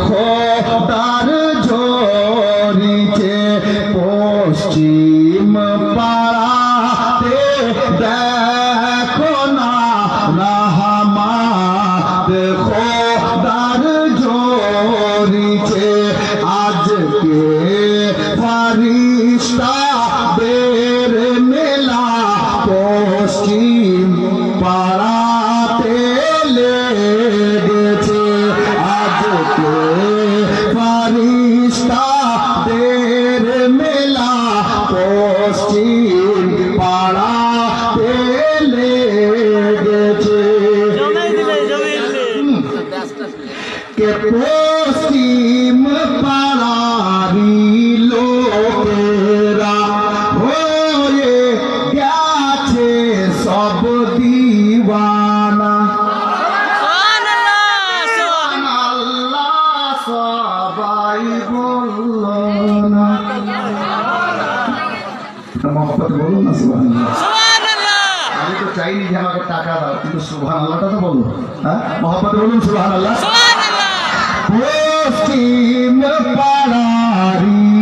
খোদার ঝরিছে পশ্চিম পাড়াতে দেখো না রহমত খোদার ঝরিছে আজকে ফারিস্তাদের মেলা পশ্চিম পাড়াতে লেগেছে আজকে ফারিস্তাদের মেলা পশ্চিম পাড়াতে লেগেছে কে পশ্চিম পাড়ারি লোকেরা হয়ে গেছে সব দিওয়ানা সবাই বলল না মহব্বত বলুন না সুবহানাল্লাহ। আমি তো চাইনি যে আমাকে টাকা দাও, কিন্তু সুবহানাল্লাহটা তো বলুন। হ্যাঁ, মহব্বত বলুন সুবহানাল্লাহ। পশ্চিম পাড়ারি